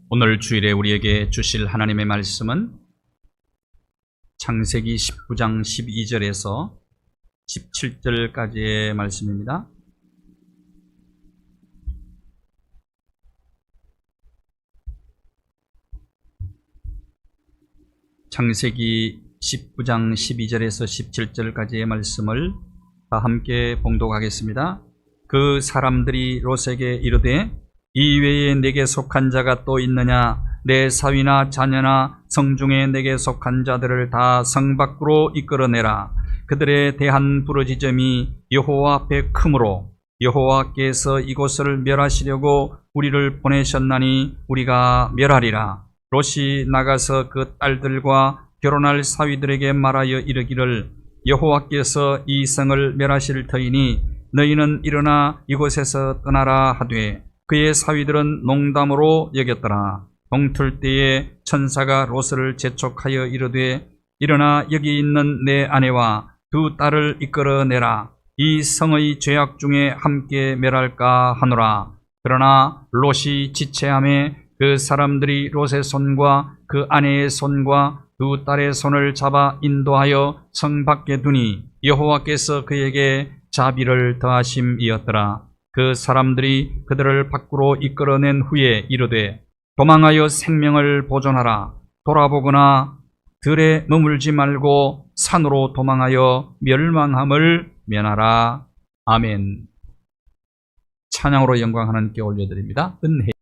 오늘 주일에 우리에게 주실 하나님의 말씀은 창세기 19장 12절에서 17절까지의 말씀입니다. 창세기 19장 12절에서 17절까지의 말씀을 다 함께 봉독하겠습니다. 그 사람들이 롯에게 이르되 이외에 내게 속한 자가 또 있느냐? 내 사위나 자녀나 성중에 내게 속한 자들을 다 성 밖으로 이끌어내라. 그들에 대한 부르짖음이 여호와 앞에 크므로 여호와께서 이곳을 멸하시려고 우리를 보내셨나니 우리가 멸하리라. 롯이 나가서 그 딸들과 결혼할 사위들에게 말하여 이르기를 여호와께서 이 성을 멸하실 터이니 너희는 일어나 이곳에서 떠나라 하되 그의 사위들은 농담으로 여겼더라. 동틀 때에 천사가 롯을 재촉하여 이르되 일어나 여기 있는 내 아내와 두 딸을 이끌어내라. 이 성의 죄악 중에 함께 멸할까 하노라. 그러나 롯이 지체하매 그 사람들이 롯의 손과 그 아내의 손과 두 딸의 손을 잡아 인도하여 성 밖에 두니 여호와께서 그에게 자비를 더하심이었더라. 그 사람들이 그들을 밖으로 이끌어낸 후에 이르되 도망하여 생명을 보존하라. 돌아보거나 들에 머물지 말고 산으로 도망하여 멸망함을 면하라. 아멘. 찬양으로 영광 하나님께 올려드립니다. 은혜.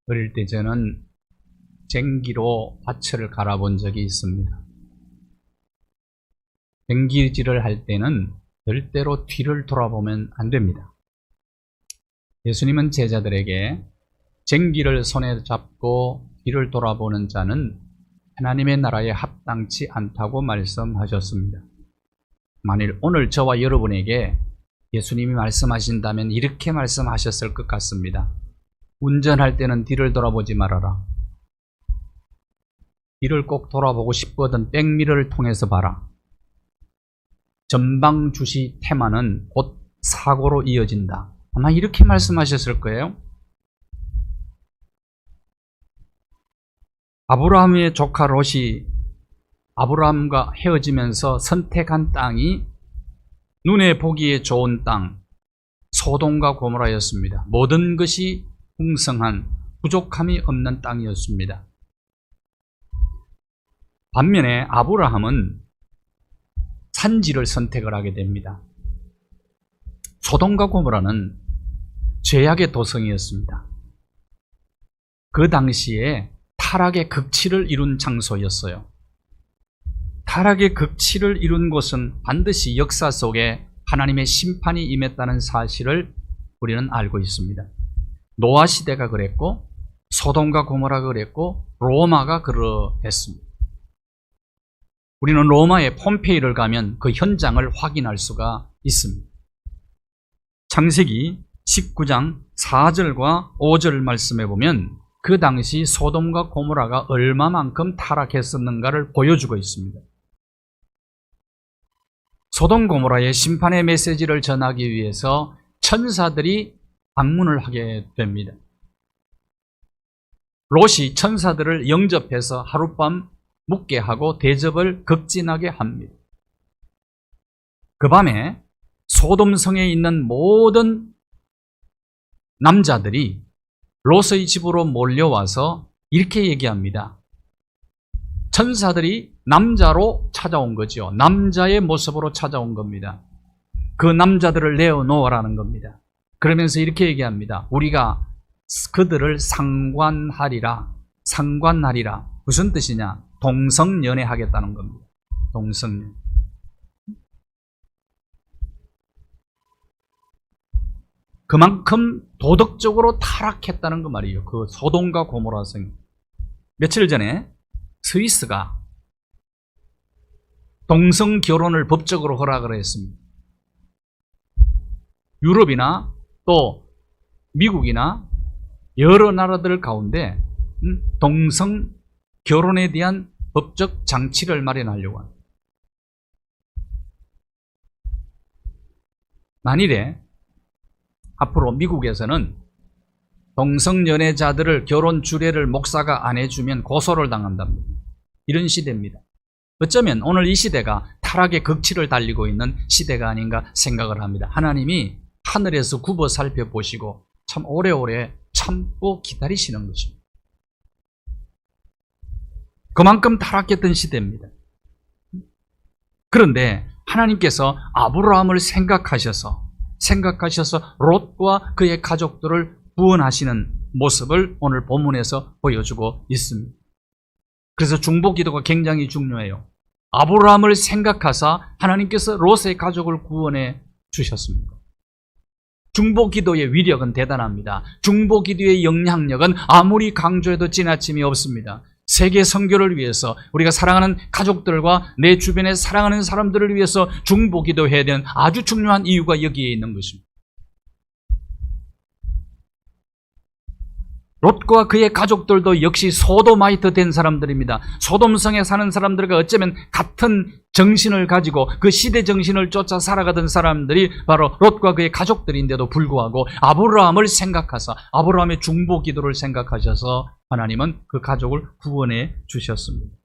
어릴 때 저는 쟁기로 밭을 갈아본 적이 있습니다. 쟁기질을 할 때는 절대로 뒤를 돌아보면 안 됩니다. 예수님은 제자들에게 쟁기를 손에 잡고 뒤를 돌아보는 자는 하나님의 나라에 합당치 않다고 말씀하셨습니다. 만일 오늘 저와 여러분에게 예수님이 말씀하신다면 이렇게 말씀하셨을 것 같습니다. 운전할 때는 뒤를 돌아보지 말아라. 뒤를 꼭 돌아보고 싶거든 백미러를 통해서 봐라. 전방 주시 테마는 곧 사고로 이어진다. 아마 이렇게 말씀하셨을 거예요. 아브라함의 조카 롯이 아브라함과 헤어지면서 선택한 땅이 눈에 보기에 좋은 땅, 소돔과 고모라였습니다. 모든 것이 풍성한 부족함이 없는 땅이었습니다. 반면에 아브라함은 산지를 선택을 하게 됩니다. 소돔과 고모라는 죄악의 도성이었습니다. 그 당시에 타락의 극치를 이룬 장소였어요. 타락의 극치를 이룬 곳은 반드시 역사 속에 하나님의 심판이 임했다는 사실을 우리는 알고 있습니다. 노아 시대가 그랬고 소돔과 고모라가 그랬고 로마가 그러했습니다. 우리는 로마의 폼페이를 가면 그 현장을 확인할 수가 있습니다. 창세기 19장 4절과 5절 말씀해 보면 그 당시 소돔과 고모라가 얼마만큼 타락했었는가를 보여주고 있습니다. 소돔 고모라의 심판의 메시지를 전하기 위해서 천사들이 방문을 하게 됩니다. 롯이 천사들을 영접해서 하룻밤 묵게 하고 대접을 극진하게 합니다. 그 밤에 소돔성에 있는 모든 남자들이 롯의 집으로 몰려와서 이렇게 얘기합니다. 천사들이 남자로 찾아온 거죠. 남자의 모습으로 찾아온 겁니다. 그 남자들을 내어놓으라는 겁니다. 그러면서 이렇게 얘기합니다. 우리가 그들을 상관하리라. 상관하리라. 무슨 뜻이냐? 동성연애하겠다는 겁니다. 동성연애. 그만큼 도덕적으로 타락했다는 그 말이에요. 그 소돔과 고모라 성. 며칠 전에 스위스가 동성 결혼을 법적으로 허락을 했습니다. 유럽이나 또 미국이나 여러 나라들 가운데 동성 결혼에 대한 법적 장치를 마련하려고 합니다. 만일에 앞으로 미국에서는 동성연애자들을 결혼 주례를 목사가 안 해주면 고소를 당한답니다. 이런 시대입니다. 어쩌면 오늘 이 시대가 타락의 극치를 달리고 있는 시대가 아닌가 생각을 합니다. 하나님이 하늘에서 굽어 살펴보시고 참 오래오래 참고 기다리시는 것입니다. 그만큼 타락했던 시대입니다. 그런데 하나님께서 아브라함을 생각하셔서 롯과 그의 가족들을 구원하시는 모습을 오늘 본문에서 보여주고 있습니다. 그래서 중보기도가 굉장히 중요해요. 아브라함을 생각하사 하나님께서 롯의 가족을 구원해 주셨습니다. 중보기도의 위력은 대단합니다. 중보기도의 영향력은 아무리 강조해도 지나침이 없습니다. 세계 선교를 위해서 우리가 사랑하는 가족들과 내 주변에 사랑하는 사람들을 위해서 중보기도해야 되는 아주 중요한 이유가 여기에 있는 것입니다. 롯과 그의 가족들도 역시 소도마이트 된 사람들입니다. 소돔성에 사는 사람들과 어쩌면 같은 정신을 가지고 그 시대 정신을 쫓아 살아가던 사람들이 바로 롯과 그의 가족들인데도 불구하고 아브라함을 생각하사 아브라함의 중보기도를 생각하셔서 하나님은 그 가족을 구원해 주셨습니다.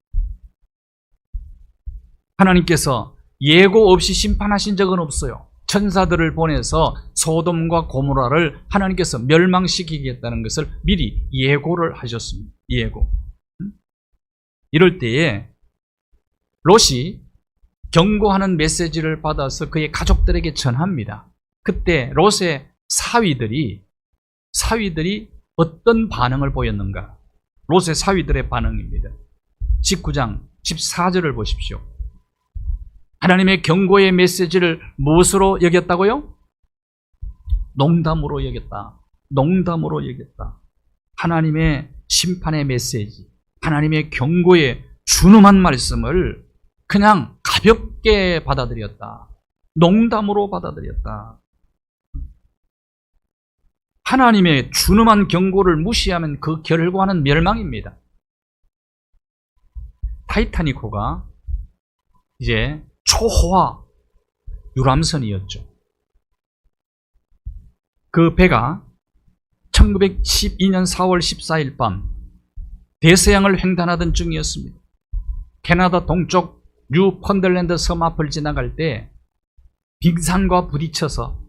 하나님께서 예고 없이 심판하신 적은 없어요. 천사들을 보내서 소돔과 고모라를 하나님께서 멸망시키겠다는 것을 미리 예고를 하셨습니다. 예고. 이럴 때에 롯이 경고하는 메시지를 받아서 그의 가족들에게 전합니다. 그때 롯의 사위들이 어떤 반응을 보였는가? 롯의 사위들의 반응입니다. 19장 14절을 보십시오. 하나님의 경고의 메시지를 무엇으로 여겼다고요? 농담으로 여겼다. 농담으로 여겼다. 하나님의 심판의 메시지, 하나님의 경고의 준엄한 말씀을 그냥 가볍게 받아들였다. 농담으로 받아들였다. 하나님의 준엄한 경고를 무시하면 그 결과는 멸망입니다. 타이타닉호가 이제 초호화 유람선이었죠. 그 배가 1912년 4월 14일 밤 대서양을 횡단하던 중이었습니다. 캐나다 동쪽 뉴펀들랜드 섬 앞을 지나갈 때 빙산과 부딪혀서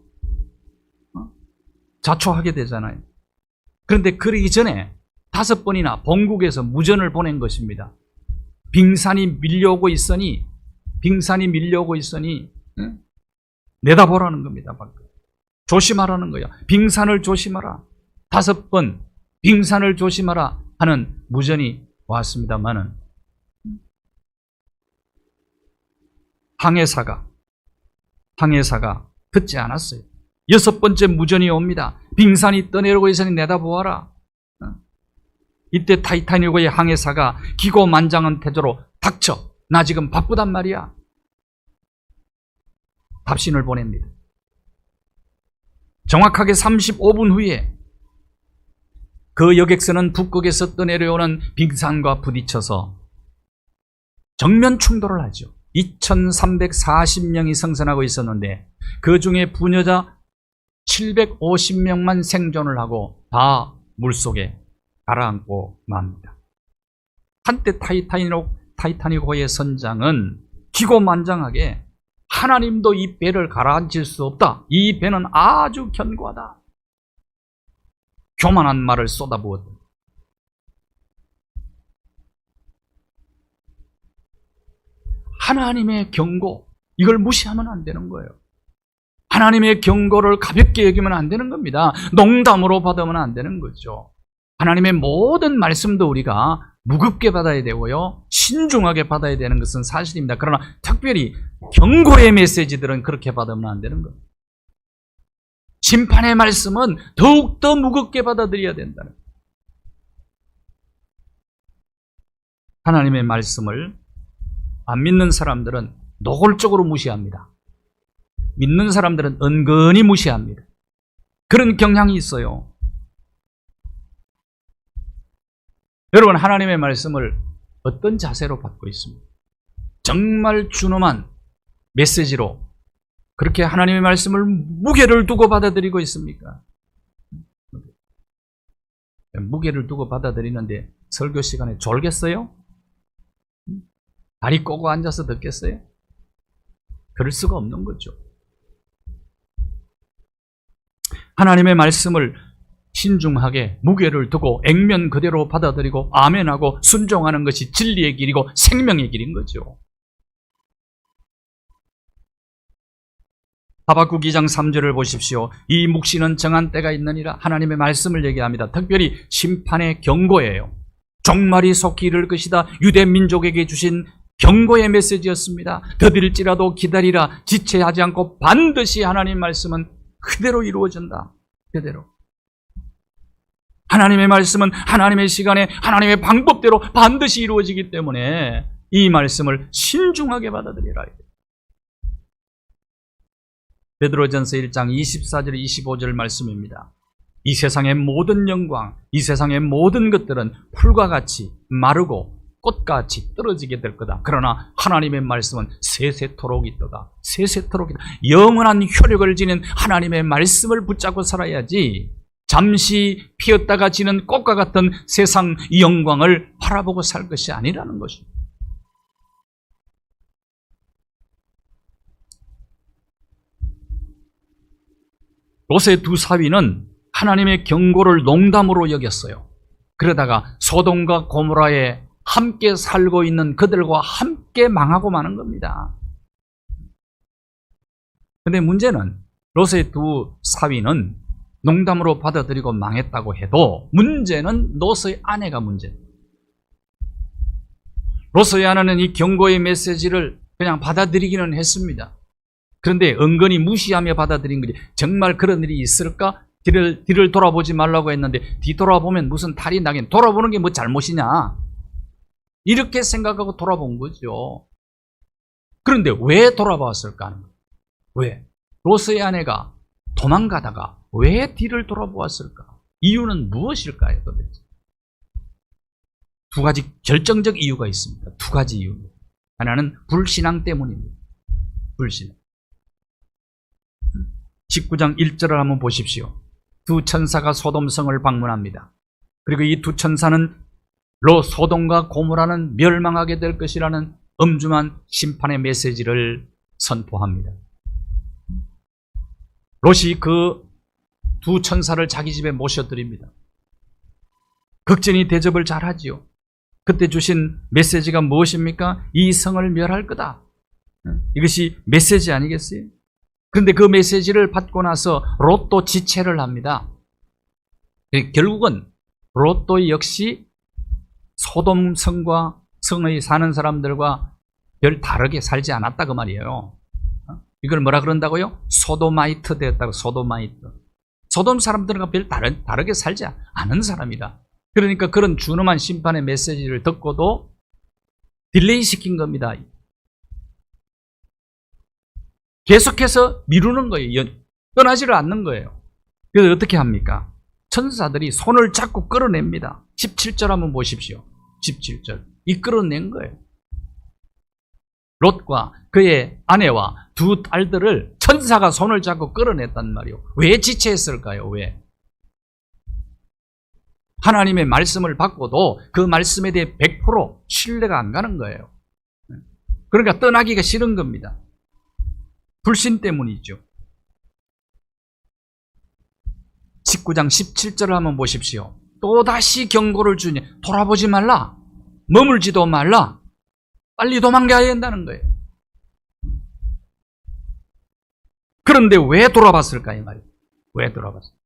자초하게 되잖아요. 그런데 그러기 전에 5번이나 본국에서 무전을 보낸 것입니다. 빙산이 밀려오고 있으니 내다보라는 겁니다. 조심하라는 거야. 빙산을 조심하라. 5번 빙산을 조심하라 하는 무전이 왔습니다만은 항해사가 듣지 않았어요. 6번째 무전이 옵니다. 빙산이 떠내려오고 있으니 내다보아라. 이때 타이타닉호의 항해사가 기고만장한 태도로 닥쳐. 나 지금 바쁘단 말이야. 답신을 보냅니다. 정확하게 35분 후에 그 여객선은 북극에서 떠내려오는 빙산과 부딪혀서 정면 충돌을 하죠. 2340명이 생선하고 있었는데 그 중에 부녀자 750명만 생존을 하고 다 물속에 가라앉고 맙니다. 한때 타이타닉호의 선장은 기고만장하게 하나님도 이 배를 가라앉힐 수 없다. 이 배는 아주 견고하다. 교만한 말을 쏟아부었다. 하나님의 경고, 이걸 무시하면 안 되는 거예요. 하나님의 경고를 가볍게 여기면 안 되는 겁니다. 농담으로 받으면 안 되는 거죠. 하나님의 모든 말씀도 우리가 무겁게 받아야 되고요, 신중하게 받아야 되는 것은 사실입니다. 그러나 특별히 경고의 메시지들은 그렇게 받으면 안 되는 거예요. 심판의 말씀은 더욱더 무겁게 받아들여야 된다는 거예요. 하나님의 말씀을 안 믿는 사람들은 노골적으로 무시합니다. 믿는 사람들은 은근히 무시합니다. 그런 경향이 있어요. 여러분, 하나님의 말씀을 어떤 자세로 받고 있습니까? 정말 준엄한 메시지로 그렇게 하나님의 말씀을 무게를 두고 받아들이고 있습니까? 무게를 두고 받아들이는데 설교 시간에 졸겠어요? 다리 꼬고 앉아서 듣겠어요? 그럴 수가 없는 거죠. 하나님의 말씀을 신중하게 무게를 두고 액면 그대로 받아들이고 아멘하고 순종하는 것이 진리의 길이고 생명의 길인 거죠. 하박국 2장 3절을 보십시오. 이 묵시는 정한 때가 있느니라. 하나님의 말씀을 얘기합니다. 특별히 심판의 경고예요. 종말이 속히 이를 것이다. 유대 민족에게 주신 경고의 메시지였습니다. 더딜지라도 기다리라. 지체하지 않고 반드시 하나님 말씀은 그대로 이루어진다. 그대로. 하나님의 말씀은 하나님의 시간에 하나님의 방법대로 반드시 이루어지기 때문에 이 말씀을 신중하게 받아들이라. 베드로전서 1장 24절 25절 말씀입니다. 이 세상의 모든 영광, 이 세상의 모든 것들은 풀과 같이 마르고 꽃같이 떨어지게 될 거다. 그러나 하나님의 말씀은 세세토록 있도다. 세세토록 있다. 영원한 효력을 지닌 하나님의 말씀을 붙잡고 살아야지 잠시 피었다가 지는 꽃과 같은 세상 영광을 바라보고 살 것이 아니라는 것입니다. 롯의 두 사위는 하나님의 경고를 농담으로 여겼어요. 그러다가 소돔과 고모라에 함께 살고 있는 그들과 함께 망하고 마는 겁니다. 그런데 문제는 롯의 두 사위는 농담으로 받아들이고 망했다고 해도 문제는 롯의 아내가 문제입니다. 롯의 아내는 이 경고의 메시지를 그냥 받아들이기는 했습니다. 그런데 은근히 무시하며 받아들인 거지. 정말 그런 일이 있을까? 뒤를 돌아보지 말라고 했는데 뒤돌아보면 무슨 탈이 나긴, 돌아보는 게 뭐 잘못이냐, 이렇게 생각하고 돌아본 거죠. 그런데 왜 돌아봤을까 하는 거예요. 왜? 롯의 아내가 도망가다가 왜 뒤를 돌아보았을까? 이유는 무엇일까요, 도대체? 두 가지 결정적 이유가 있습니다. 두 가지 이유입니다. 하나는 불신앙 때문입니다. 불신앙. 19장 1절을 한번 보십시오. 두 천사가 소돔성을 방문합니다. 그리고 이 두 천사는 소돔과 고모라는 멸망하게 될 것이라는 엄중한 심판의 메시지를 선포합니다. 롯이 그 두 천사를 자기 집에 모셔드립니다. 극진히 대접을 잘하지요. 그때 주신 메시지가 무엇입니까? 이 성을 멸할 거다. 이것이 메시지 아니겠어요? 그런데 그 메시지를 받고 나서 롯도 지체를 합니다. 결국은 롯도 역시 소돔 성과 성의 사는 사람들과 별 다르게 살지 않았다 그 말이에요. 이걸 뭐라 그런다고요? 소도마이트 되었다고. 소도마이트. 소돔 사람들과 별 다르게 살지 않은 사람이다. 그러니까 그런 준엄한 심판의 메시지를 듣고도 딜레이 시킨 겁니다. 계속해서 미루는 거예요. 떠나지를 않는 거예요. 그래서 어떻게 합니까? 천사들이 손을 잡고 끌어냅니다. 17절 한번 보십시오. 17절. 이 끌어낸 거예요. 롯과 그의 아내와 두 딸들을 천사가 손을 잡고 끌어냈단 말이에요. 왜 지체했을까요? 왜? 하나님의 말씀을 받고도 그 말씀에 대해 100% 신뢰가 안 가는 거예요. 그러니까 떠나기가 싫은 겁니다. 불신 때문이죠. 19장 17절을 한번 보십시오. 또다시 경고를 주니 돌아보지 말라. 머물지도 말라. 빨리 도망가야 된다는 거예요. 그런데 왜 돌아봤을까 이 말이에요. 왜 돌아봤을까?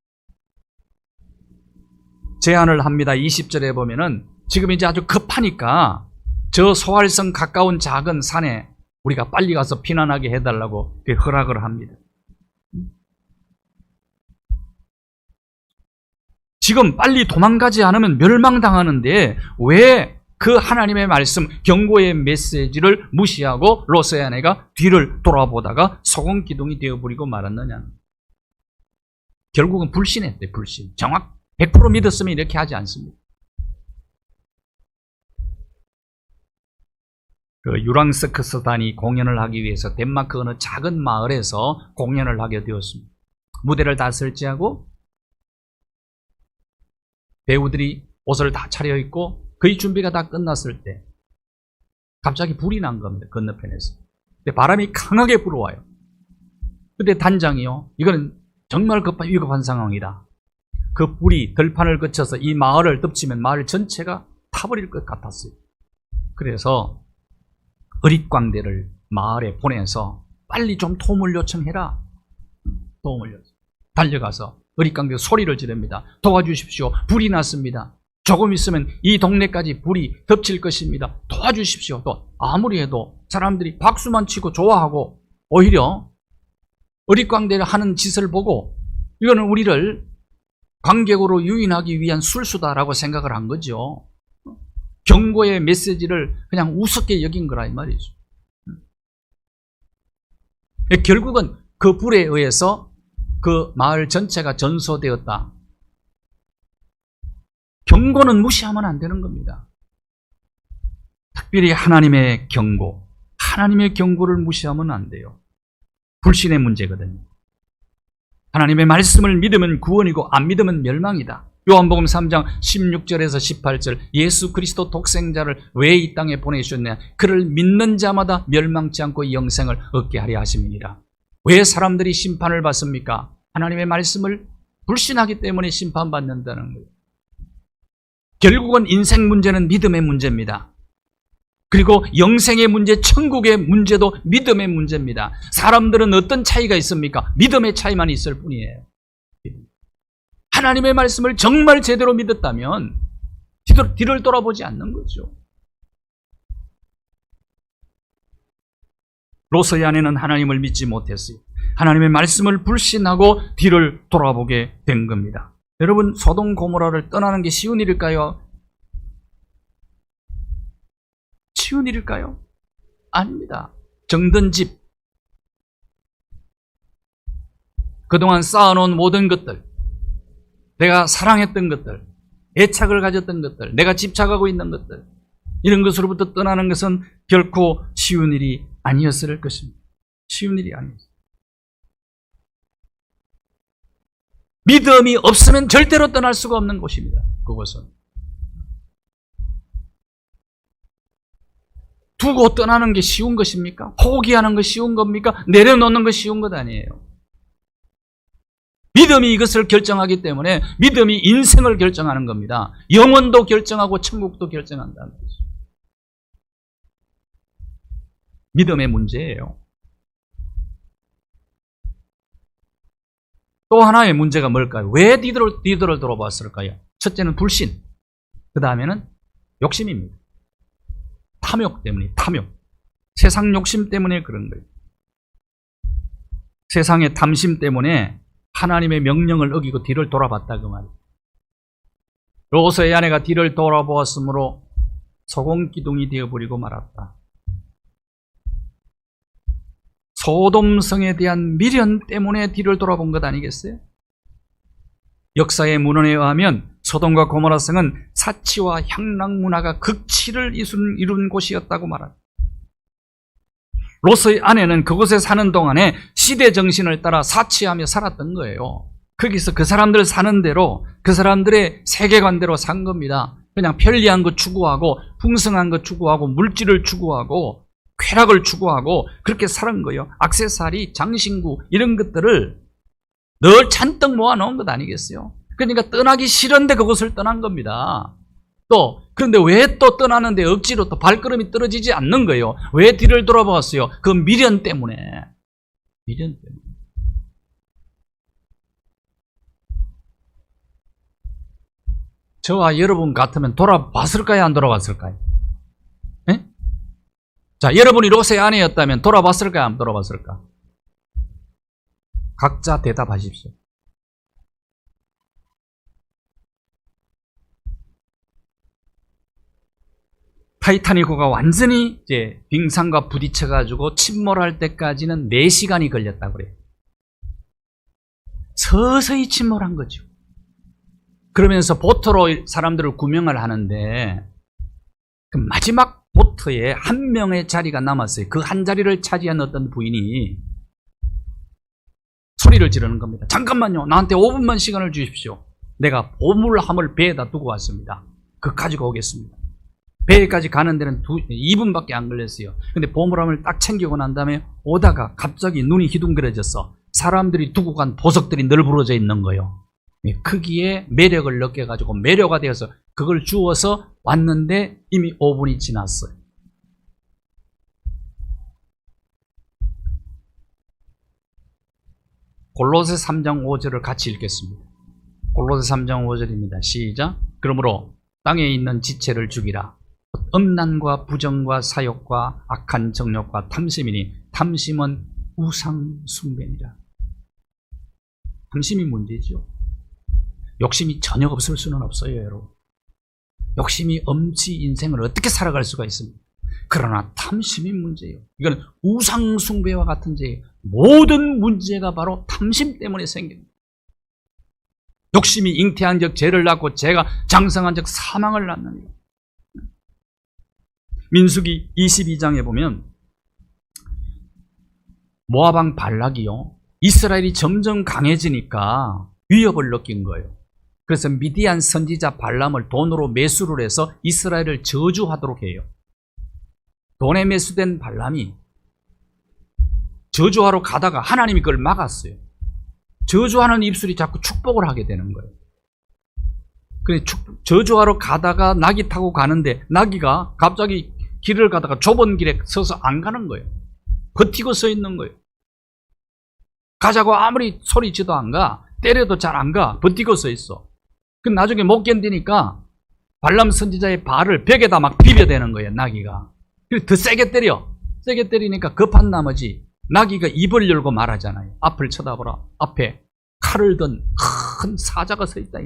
제안을 합니다. 20절에 보면은 지금 이제 아주 급하니까 저 소활성 가까운 작은 산에 우리가 빨리 가서 피난하게 해달라고 허락을 합니다. 지금 빨리 도망가지 않으면 멸망당하는데 왜 그 하나님의 말씀, 경고의 메시지를 무시하고 롯의 아내가 뒤를 돌아보다가 소금기둥이 되어버리고 말았느냐. 결국은 불신했대. 불신. 정확 100% 믿었으면 이렇게 하지 않습니다. 그 유랑서커스단이 공연을 하기 위해서 덴마크 어느 작은 마을에서 공연을 하게 되었습니다. 무대를 다 설치하고 배우들이 옷을 다 차려입고 거의 준비가 다 끝났을 때 갑자기 불이 난 겁니다. 건너편에서. 근데 바람이 강하게 불어와요. 근데 단장이요, 이거는 정말 위급한 상황이다. 그 불이 들판을 거쳐서 이 마을을 덮치면 마을 전체가 타버릴 것 같았어요. 그래서 어릿광대를 마을에 보내서 빨리 좀 도움을 요청해라. 도움을 요청. 달려가서 어릿광대 소리를 지릅니다. 도와주십시오. 불이 났습니다. 조금 있으면 이 동네까지 불이 덮칠 것입니다. 도와주십시오. 또 아무리 해도 사람들이 박수만 치고 좋아하고 오히려 어릿광대를 하는 짓을 보고 이거는 우리를 관객으로 유인하기 위한 술수다라고 생각을 한 거죠. 경고의 메시지를 그냥 우습게 여긴 거라 이 말이죠. 결국은 그 불에 의해서 그 마을 전체가 전소되었다. 경고는 무시하면 안 되는 겁니다. 특별히 하나님의 경고, 하나님의 경고를 무시하면 안 돼요. 불신의 문제거든요. 하나님의 말씀을 믿으면 구원이고 안 믿으면 멸망이다. 요한복음 3장 16절에서 18절, 예수 그리스도 독생자를 왜 이 땅에 보내주셨냐? 그를 믿는 자마다 멸망치 않고 영생을 얻게 하려 하심이니라. 왜 사람들이 심판을 받습니까? 하나님의 말씀을 불신하기 때문에 심판받는다는 거예요. 결국은 인생 문제는 믿음의 문제입니다. 그리고 영생의 문제, 천국의 문제도 믿음의 문제입니다. 사람들은 어떤 차이가 있습니까? 믿음의 차이만 있을 뿐이에요. 하나님의 말씀을 정말 제대로 믿었다면 뒤를 돌아보지 않는 거죠. 롯의 아내는 하나님을 믿지 못했어요. 하나님의 말씀을 불신하고 뒤를 돌아보게 된 겁니다. 여러분, 소돔 고모라를 떠나는 게 쉬운 일일까요? 쉬운 일일까요? 아닙니다. 정든 집, 그동안 쌓아놓은 모든 것들, 내가 사랑했던 것들, 애착을 가졌던 것들, 내가 집착하고 있는 것들, 이런 것으로부터 떠나는 것은 결코 쉬운 일이 아니었을 것입니다. 쉬운 일이 아니었어요. 믿음이 없으면 절대로 떠날 수가 없는 곳입니다. 그곳은. 두고 떠나는 게 쉬운 것입니까? 포기하는 것이 쉬운 겁니까? 내려놓는 것이 쉬운 것 아니에요. 믿음이 이것을 결정하기 때문에 믿음이 인생을 결정하는 겁니다. 영혼도 결정하고 천국도 결정한다는 거죠. 믿음의 문제예요. 또 하나의 문제가 뭘까요? 왜 뒤를 돌아봤을까요? 첫째는 불신, 그 다음에는 욕심입니다. 탐욕 때문에, 탐욕. 세상 욕심 때문에 그런 거예요. 세상의 탐심 때문에 하나님의 명령을 어기고 뒤를 돌아봤다 그 말이에요. 롯의 아내가 뒤를 돌아보았으므로 소금기둥이 되어버리고 말았다. 소돔성에 대한 미련 때문에 뒤를 돌아본 것 아니겠어요? 역사의 문헌에 의하면 소돔과 고모라 성은 사치와 향락 문화가 극치를 이룬 곳이었다고 말합니다. 롯의 아내는 그곳에 사는 동안에 시대 정신을 따라 사치하며 살았던 거예요. 거기서 그 사람들 사는 대로, 그 사람들의 세계관대로 산 겁니다. 그냥 편리한 거 추구하고, 풍성한 거 추구하고, 물질을 추구하고, 쾌락을 추구하고 그렇게 살은 거예요. 액세서리, 장신구 이런 것들을 늘 잔뜩 모아놓은 것 아니겠어요? 그러니까 떠나기 싫은데 그곳을 떠난 겁니다. 그런데 왜 또 떠나는데 억지로 또 발걸음이 떨어지지 않는 거예요? 왜 뒤를 돌아봤어요? 그 미련 때문에. 미련 때문에. 저와 여러분 같으면 돌아봤을까요? 안 돌아봤을까요? 네? 자, 여러분이 롯의 아내였다면 돌아봤을까요? 안 돌아봤을까? 각자 대답하십시오. 타이타닉호가 완전히 이제 빙산과 부딪혀가지고 침몰할 때까지는 4시간이 걸렸다고 그래요. 서서히 침몰한 거죠. 그러면서 보트로 사람들을 구명을 하는데 그 마지막 보트에 한 명의 자리가 남았어요. 그 한 자리를 차지한 어떤 부인이 소리를 지르는 겁니다. 잠깐만요. 나한테 5분만 시간을 주십시오. 내가 보물함을 배에다 두고 왔습니다. 그거 가지고 오겠습니다. 배에까지 가는 데는 2분밖에 안 걸렸어요. 근데 보물함을 딱 챙기고 난 다음에 오다가 갑자기 눈이 희둥그레졌어. 사람들이 두고 간 보석들이 널브러져 있는 거예요. 크기에 매력을 느껴가지고 매료가 되어서 그걸 주워서 왔는데 이미 5분이 지났어요. 골로새 3장 5절을 같이 읽겠습니다. 골로새 3장 5절입니다. 시작. 그러므로 땅에 있는 지체를 죽이라. 음란과 부정과 사욕과 악한 정욕과 탐심이니 탐심은 우상 숭배니라. 탐심이 문제죠. 욕심이 전혀 없을 수는 없어요, 여러분. 욕심이 없이 인생을 어떻게 살아갈 수가 있습니까? 그러나 탐심이 문제예요. 이건 우상 숭배와 같은 죄예요. 모든 문제가 바로 탐심 때문에 생깁니다. 욕심이 잉태한 적 죄를 낳고 죄가 장성한 적 사망을 낳느니라. 민수기 22장에 보면 모압 왕 발락이요, 이스라엘이 점점 강해지니까 위협을 느낀 거예요. 그래서 미디안 선지자 발람을 돈으로 매수를 해서 이스라엘을 저주하도록 해요. 돈에 매수된 발람이 저주하러 가다가 하나님이 그걸 막았어요. 저주하는 입술이 자꾸 축복을 하게 되는 거예요. 저주하러 가다가 나귀 타고 가는데 나귀가 갑자기 길을 가다가 좁은 길에 서서 안 가는 거예요. 버티고 서 있는 거예요. 가자고 아무리 소리치도 안 가. 때려도 잘 안 가. 버티고 서 있어. 그 나중에 못 견디니까 발람 선지자의 발을 벽에다 막 비벼대는 거예요, 나귀가. 그래서 더 세게 때려. 세게 때리니까 급한 나머지 나귀가 입을 열고 말하잖아요. 앞을 쳐다보라. 앞에 칼을 든 큰 사자가 서 있다.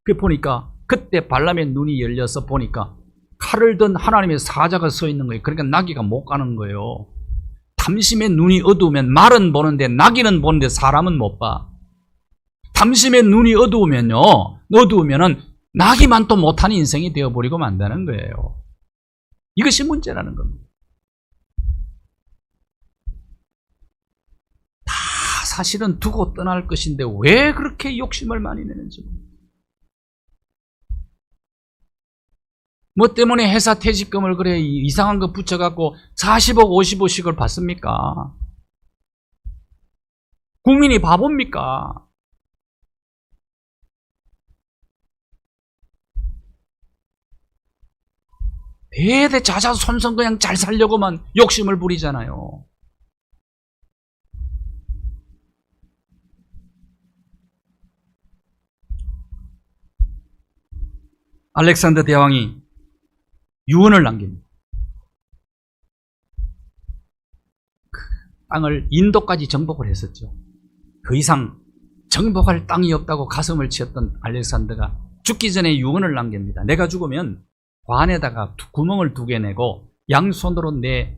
그 보니까 그때 발람의 눈이 열려서 보니까 칼을 든 하나님의 사자가 서 있는 거예요. 그러니까 나귀가 못 가는 거예요. 탐심의 눈이 어두우면 말은 보는데 나귀는 보는데 사람은 못 봐. 탐심의 눈이 어두우면은 나귀만 또 못하는 인생이 되어버리고 만다는 거예요. 이것이 문제라는 겁니다. 다 사실은 두고 떠날 것인데 왜 그렇게 욕심을 많이 내는지 모릅니다. 뭐 때문에 회사 퇴직금을 그래 이상한 거 붙여갖고 40억 50억씩을 받습니까? 국민이 바보입니까? 대대자자손손 그냥 잘 살려고만 욕심을 부리잖아요. 알렉산더 대왕이 유언을 남깁니다. 그 땅을 인도까지 정복을 했었죠. 더 이상 정복할 땅이 없다고 가슴을 치었던 알렉산더가 죽기 전에 유언을 남깁니다. 내가 죽으면 관에다가 구멍을 2개 내고 양손으로 내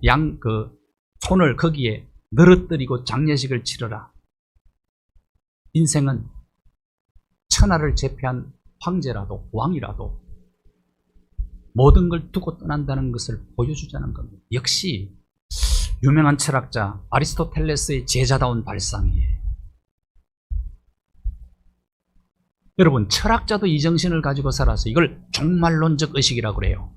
손을 거기에 늘어뜨리고 장례식을 치러라. 인생은 천하를 제패한 황제라도 왕이라도 모든 걸 두고 떠난다는 것을 보여주자는 겁니다. 역시 유명한 철학자 아리스토텔레스의 제자다운 발상이에요. 여러분, 철학자도 이 정신을 가지고 살아서 이걸 종말론적 의식이라고 그래요.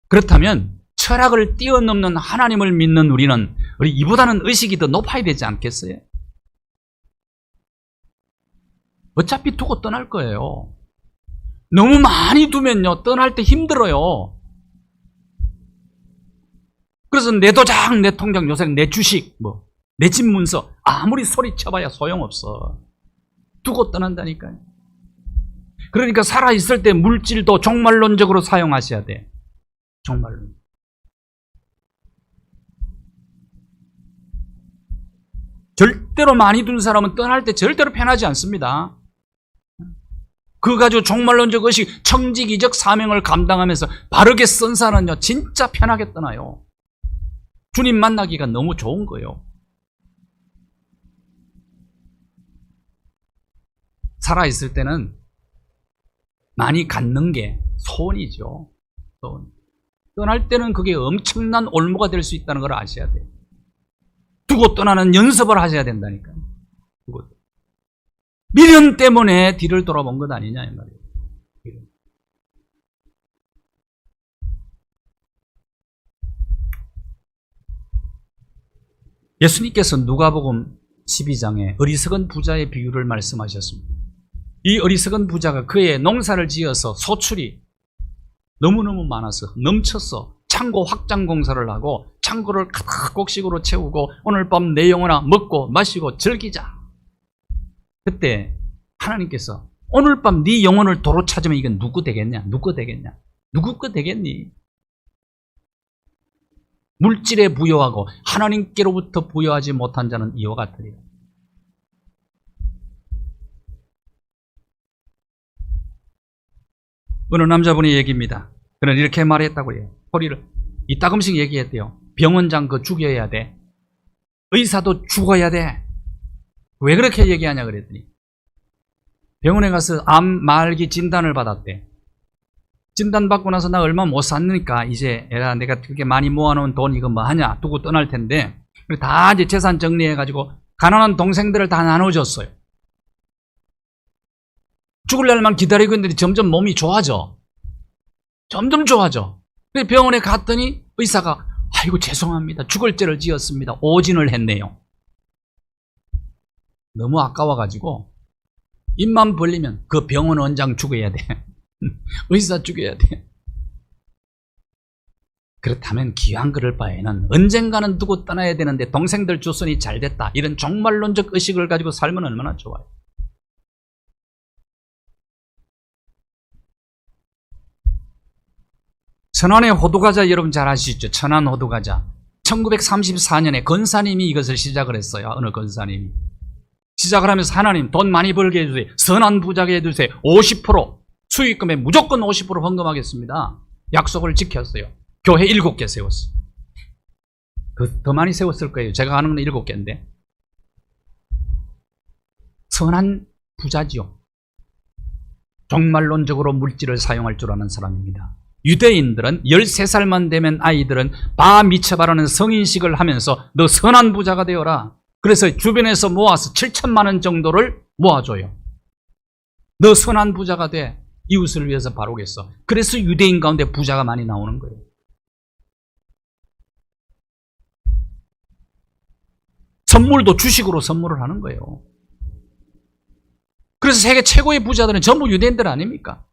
그렇다면 철학을 뛰어넘는 하나님을 믿는 우리는 이보다는 의식이 더 높아야 되지 않겠어요? 어차피 두고 떠날 거예요. 너무 많이 두면요, 떠날 때 힘들어요. 그래서 내 도장, 내 통장, 요새 내 주식, 내 집 문서 아무리 소리쳐봐야 소용없어. 두고 떠난다니까요. 그러니까 살아있을 때 물질도 종말론적으로 사용하셔야 돼. 종말론. 절대로 많이 둔 사람은 떠날 때 절대로 편하지 않습니다. 그거 가지고 종말론적 의식, 청지기적 사명을 감당하면서 바르게 쓴 사람은요, 진짜 편하게 떠나요. 주님 만나기가 너무 좋은 거예요. 살아있을 때는 많이 갖는 게 소원이죠. 소원. 떠날 때는 그게 엄청난 올무가 될 수 있다는 걸 아셔야 돼요. 두고 떠나는 연습을 하셔야 된다니까요. 미련 때문에 뒤를 돌아본 것 아니냐 이 말이에요. 예수님께서 누가복음 12장에 어리석은 부자의 비유를 말씀하셨습니다. 이 어리석은 부자가 그의 농사를 지어서 소출이 너무너무 많아서 넘쳐서 창고 확장 공사를 하고 창고를 가득 곡식으로 채우고 오늘 밤 내 영혼아 먹고 마시고 즐기자. 그때 하나님께서 오늘 밤 네 영혼을 도로 찾으면 이건 누구 되겠냐? 누구 되겠냐? 누구 거 되겠니? 물질에 부여하고 하나님께로부터 부여하지 못한 자는 이와 같으리라. 어느 남자분의 얘기입니다. 그는 이렇게 말했다고 해요. 소리를 이따금씩 얘기했대요. 병원장 그거 죽여야 돼. 의사도 죽어야 돼. 왜 그렇게 얘기하냐 그랬더니 병원에 가서 암 말기 진단을 받았대. 진단받고 나서 나 얼마 못 샀으니까 이제 내가 그렇게 많이 모아놓은 돈 이거 뭐 하냐 두고 떠날 텐데 다 이제 재산 정리해가지고 가난한 동생들을 다 나눠줬어요. 죽을 날만 기다리고 있는데 점점 몸이 좋아져. 점점 좋아져. 병원에 갔더니 의사가 아이고 죄송합니다. 죽을 죄를 지었습니다. 오진을 했네요. 너무 아까워가지고 입만 벌리면 그 병원 원장 죽여야 돼. 의사 죽여야 돼. 그렇다면 기왕 그럴 바에는 언젠가는 두고 떠나야 되는데 동생들 조선이 잘 됐다, 이런 종말론적 의식을 가지고 살면 얼마나 좋아요. 천안의 호두과자 여러분 잘 아시죠? 천안 호두과자. 1934년에 건사님이 이것을 시작을 했어요. 어느 건사님이 시작을 하면서, 하나님 돈 많이 벌게 해주세요, 선한 부자게 해주세요, 50% 수익금에 무조건 50% 헌금하겠습니다. 약속을 지켰어요. 교회 7개 세웠어요. 더 많이 세웠을 거예요. 제가 아는 건 7개인데. 선한 부자지요. 종말론적으로 물질을 사용할 줄 아는 사람입니다. 유대인들은 13살만 되면 아이들은 바 미츠바라는 성인식을 하면서 너 선한 부자가 되어라. 그래서 주변에서 모아서 7천만 원 정도를 모아줘요. 너 선한 부자가 돼. 이웃을 위해서 바르겠어. 그래서 유대인 가운데 부자가 많이 나오는 거예요. 선물도 주식으로 선물을 하는 거예요. 그래서 세계 최고의 부자들은 전부 유대인들 아닙니까?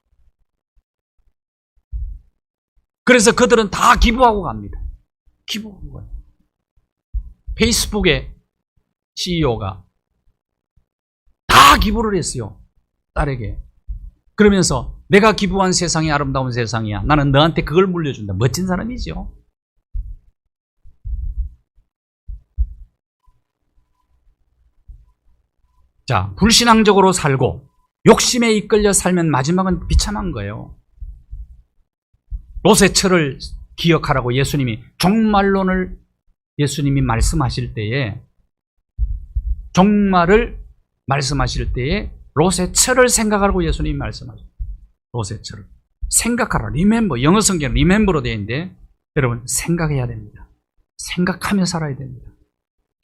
그래서 그들은 다 기부하고 갑니다. 기부하고 가요. 페이스북의 CEO가 다 기부를 했어요. 딸에게. 그러면서 내가 기부한 세상이 아름다운 세상이야. 나는 너한테 그걸 물려준다. 멋진 사람이죠. 자, 불신앙적으로 살고 욕심에 이끌려 살면 마지막은 비참한 거예요. 롯의 철을 기억하라고 예수님이 종말론을 예수님이 말씀하실 때에, 종말을 말씀하실 때에 롯의 철을 생각하라고 예수님이 말씀하셨어요. 롯의 철을 생각하라. 리멤버. 영어 성경은 리멤버로 되어 있는데 여러분 생각해야 됩니다. 생각하며 살아야 됩니다.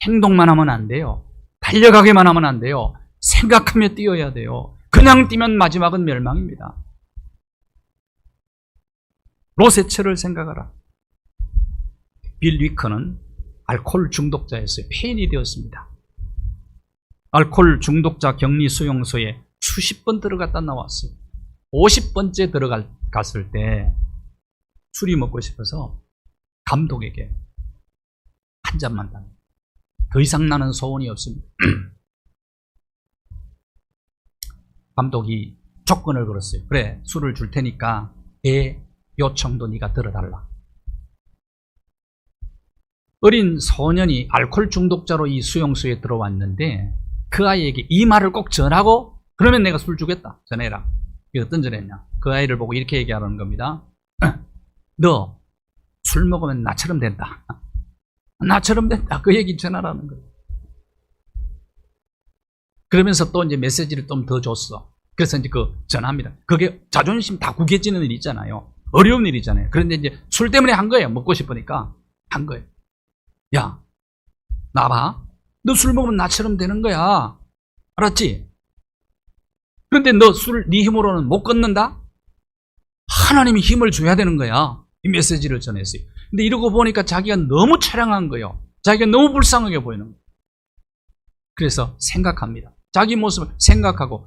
행동만 하면 안 돼요. 달려가기만 하면 안 돼요. 생각하며 뛰어야 돼요. 그냥 뛰면 마지막은 멸망입니다. 롯의 철을 생각하라. 빌 위커는 알코올 중독자였어요. 폐인이 되었습니다. 알코올 중독자 격리 수용소에 수십 번 들어갔다 나왔어요. 50번째 들어갔을 때 술이 먹고 싶어서 감독에게 한 잔만 다. 더 이상 나는 소원이 없습니다. 감독이 조건을 걸었어요. 그래, 술을 줄 테니까 내 요청도 네가 들어달라. 어린 소년이 알코올 중독자로 이 수용소에 들어왔는데 그 아이에게 이 말을 꼭 전하고 그러면 내가 술 주겠다. 전해라. 이게 어떤 전했냐. 그 아이를 보고 이렇게 얘기하는 겁니다. 너 술 먹으면 나처럼 된다. 나처럼 된다. 그 얘기 전하라는 거예요. 그러면서 또 이제 메시지를 좀 더 줬어. 그래서 이제 그 전합니다. 그게 자존심 다 구겨지는 일 있잖아요. 어려운 일이잖아요. 그런데 이제 술 때문에 한 거예요. 먹고 싶으니까 한 거예요. 야, 나봐. 너 술 먹으면 나처럼 되는 거야. 알았지? 그런데 너 술 네 힘으로는 못 끊는다? 하나님이 힘을 줘야 되는 거야. 이 메시지를 전했어요. 근데 이러고 보니까 자기가 너무 처량한 거예요. 자기가 너무 불쌍하게 보이는 거예요. 그래서 생각합니다. 자기 모습을 생각하다가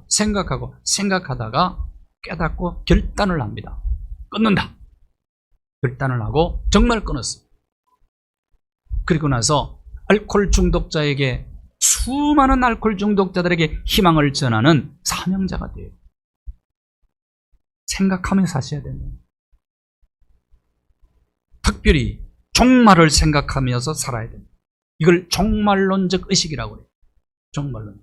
깨닫고 결단을 합니다. 끊는다. 결단을 하고 정말 끊었어요. 그리고 나서 알코올 중독자에게, 수많은 알코올 중독자들에게 희망을 전하는 사명자가 돼요. 생각하며 사셔야 됩니다. 특별히 종말을 생각하면서 살아야 됩니다. 이걸 종말론적 의식이라고 해요. 종말론.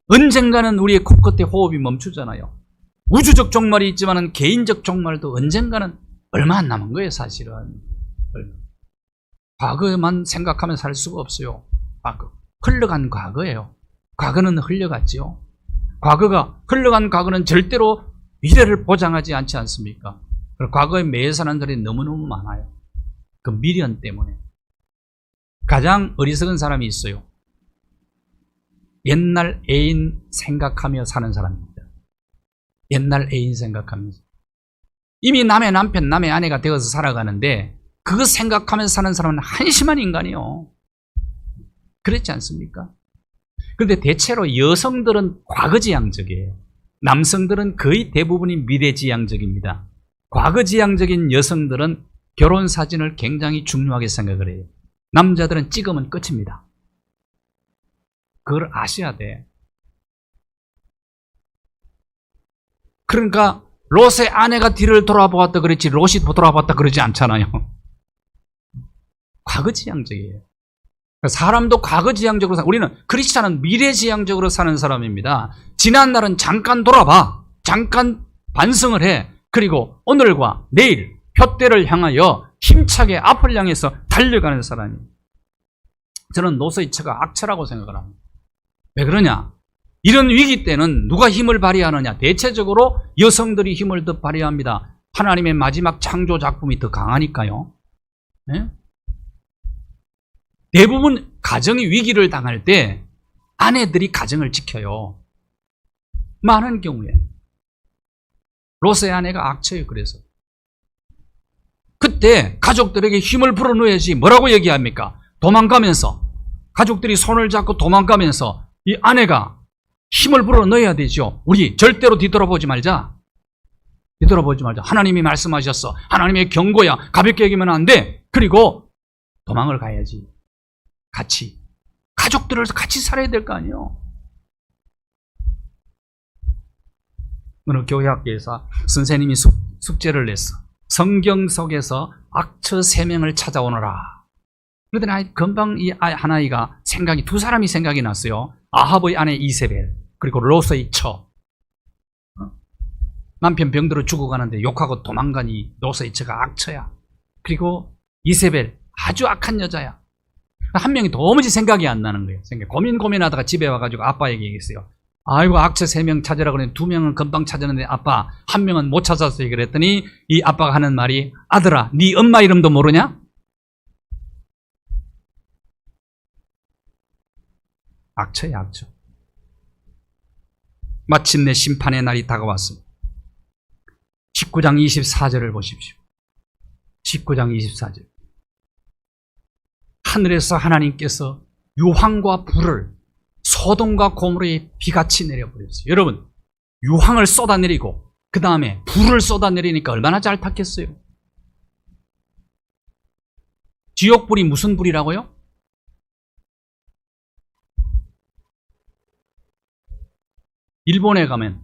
언젠가는 우리의 코끝에 호흡이 멈추잖아요. 우주적 종말이 있지만 개인적 종말도 언젠가는 얼마 안 남은 거예요. 사실은. 과거만 생각하면 살 수가 없어요. 과거. 흘러간 과거예요. 과거는 흘러갔지요. 흘러간 과거는 절대로 미래를 보장하지 않지 않습니까? 과거에 매여 사는 사람들이 너무너무 많아요. 그 미련 때문에. 가장 어리석은 사람이 있어요. 옛날 애인 생각하며 사는 사람입니다. 옛날 애인 생각하면서. 이미 남의 남편, 남의 아내가 되어서 살아가는데 그거 생각하면서 사는 사람은 한심한 인간이요. 그렇지 않습니까? 그런데 대체로 여성들은 과거지향적이에요. 남성들은 거의 대부분이 미래지향적입니다. 과거지향적인 여성들은 결혼 사진을 굉장히 중요하게 생각을 해요. 남자들은 찍으면 끝입니다. 그걸 아셔야 돼. 그러니까 롯의 아내가 뒤를 돌아보았다 그랬지 롯이 돌아봤다 그러지 않잖아요. 과거지향적이에요. 사람도 과거지향적으로 우리는 크리스찬은 미래지향적으로 사는 사람입니다. 지난 날은 잠깐 돌아봐. 잠깐 반성을 해. 그리고 오늘과 내일 표대를 향하여 힘차게 앞을 향해서 달려가는 사람이에요. 저는 롯의 처가 악처라고 생각을 합니다. 왜 그러냐? 이런 위기 때는 누가 힘을 발휘하느냐? 대체적으로 여성들이 힘을 더 발휘합니다. 하나님의 마지막 창조 작품이 더 강하니까요. 네? 대부분 가정이 위기를 당할 때 아내들이 가정을 지켜요. 많은 경우에. 롯의 아내가 악처예요. 그래서 그때 가족들에게 힘을 불어넣어야지 뭐라고 얘기합니까? 도망가면서 가족들이 손을 잡고 도망가면서 이 아내가 힘을 불어넣어야 되죠. 우리 절대로 뒤돌아보지 말자. 뒤돌아보지 말자. 하나님이 말씀하셨어. 하나님의 경고야. 가볍게 여기면 안 돼. 그리고 도망을 가야지. 같이. 가족들을 같이 살아야 될 거 아니에요. 어느 교회 학교에서 선생님이 숙제를 냈어. 성경 속에서 악처 3명을 찾아오너라. 그러더니 금방 이 한 아이가 두 사람이 생각이 났어요. 아합의 아내 이세벨, 그리고 롯의 처. 남편 병들어 죽어가는데 욕하고 도망간 이 롯의 처가 악처야. 그리고 이세벨, 아주 악한 여자야. 한 명이 도무지 생각이 안 나는 거예요. 고민하다가 집에 와가지고 아빠에게 얘기했어요. 아이고, 악처 3명 찾으라 그랬는데 2명은 금방 찾았는데 아빠, 1명은 못 찾았어요. 그랬더니 이 아빠가 하는 말이, 아들아, 네 엄마 이름도 모르냐? 악처야, 악처. 마침내 심판의 날이 다가왔습니다. 19장 24절을 보십시오. 19장 24절. 하늘에서 하나님께서 유황과 불을 소돔과 고모라에 비같이 내려버렸어요. 여러분, 유황을 쏟아내리고 그 다음에 불을 쏟아내리니까 얼마나 잘 탔겠어요. 지옥불이 무슨 불이라고요? 일본에 가면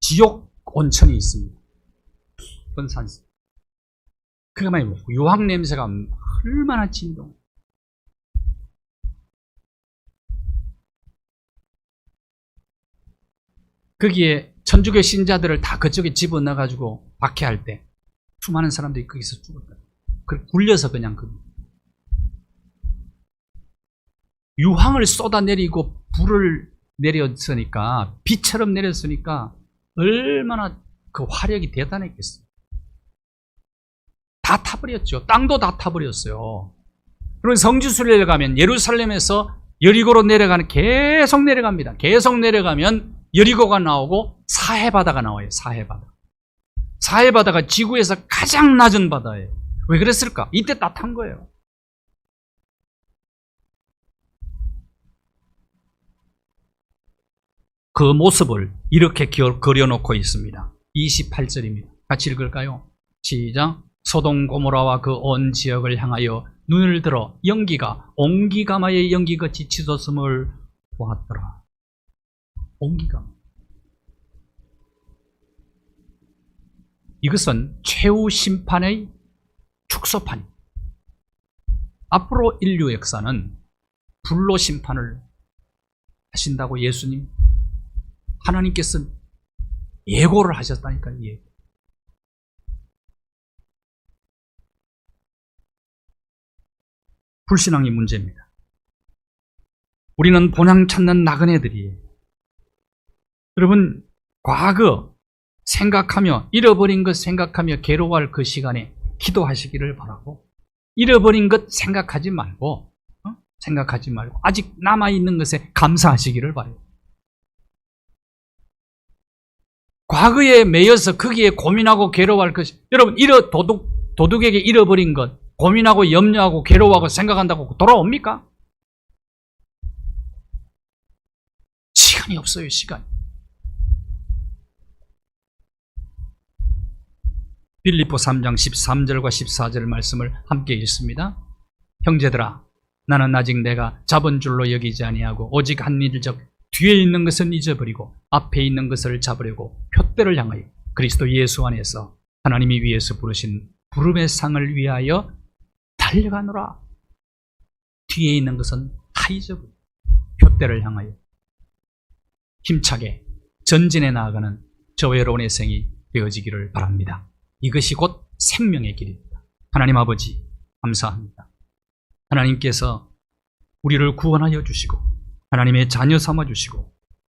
지옥 온천이 있습니다. 깊은 산속. 그게 말이고 유황 냄새가 얼마나 진동. 거기에 천주교 신자들을 다 그쪽에 집어넣어가지고 박해할 때 수많은 사람들이 거기서 죽었다. 굴려서 그냥 유황을 쏟아내리고 불을 내렸으니까, 비처럼 내렸으니까 얼마나 그 화력이 대단했겠어요. 다 타버렸죠. 땅도 다 타버렸어요. 그리고 성지순례를 가면 예루살렘에서 여리고로 내려가는, 계속 내려갑니다. 계속 내려가면 여리고가 나오고 사해바다가 나와요. 사해바다. 사해바다가 지구에서 가장 낮은 바다예요. 왜 그랬을까? 이때 다 탄 거예요. 그 모습을 이렇게 그려놓고 있습니다. 28절입니다. 같이 읽을까요? 시작. 소돔 고모라와 그 온 지역을 향하여 눈을 들어 연기가 옹기가마의 연기같이 치솟음을 보았더라. 옹기가마. 이것은 최후 심판의 축소판. 앞으로 인류 역사는 불로 심판을 하신다고 예수님, 하나님께서 예고를 하셨다니까요. 예. 불신앙이 문제입니다. 우리는 본향 찾는 나그네들이에요. 여러분, 과거 생각하며, 잃어버린 것 생각하며 괴로워할 그 시간에 기도하시기를 바라고, 잃어버린 것 생각하지 말고 아직 남아있는 것에 감사하시기를 바라요. 과거에 매여서 거기에 고민하고 괴로워할 것이, 여러분, 도둑에게 잃어버린 것 고민하고 염려하고 괴로워하고 생각한다고 돌아옵니까? 시간이 없어요. 시간. 빌립보 3장 13절과 14절 말씀을 함께 읽습니다. 형제들아, 나는 아직 내가 잡은 줄로 여기지 아니하고 오직 한 일적 뒤에 있는 것은 잊어버리고 앞에 있는 것을 잡으려고 표대를 향하여 그리스도 예수 안에서 하나님이 위에서 부르신 부름의 상을 위하여 달려가노라. 뒤에 있는 것은 다 잊어버리고 표대를 향하여 힘차게 전진해 나아가는 저와 여러분의 생이 되어지기를 바랍니다. 이것이 곧 생명의 길입니다. 하나님 아버지, 감사합니다. 하나님께서 우리를 구원하여 주시고 하나님의 자녀 삼아 주시고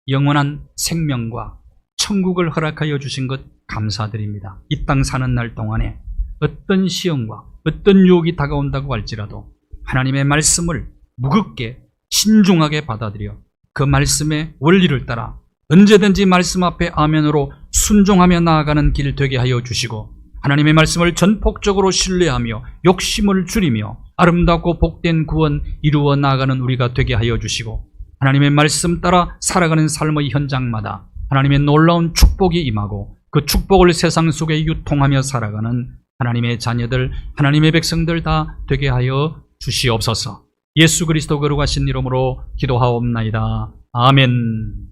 영원한 생명과 천국을 허락하여 주신 것 감사드립니다. 이 땅 사는 날 동안에 어떤 시험과 어떤 유혹이 다가온다고 할지라도 하나님의 말씀을 무겁게 신중하게 받아들여 그 말씀의 원리를 따라 언제든지 말씀 앞에 아멘으로 순종하며 나아가는 길 되게 하여 주시고 하나님의 말씀을 전폭적으로 신뢰하며 욕심을 줄이며 아름답고 복된 구원 이루어 나아가는 우리가 되게 하여 주시고 하나님의 말씀 따라 살아가는 삶의 현장마다 하나님의 놀라운 축복이 임하고 그 축복을 세상 속에 유통하며 살아가는 하나님의 자녀들, 하나님의 백성들 다 되게 하여 주시옵소서. 예수 그리스도 거룩하신 이름으로 기도하옵나이다. 아멘.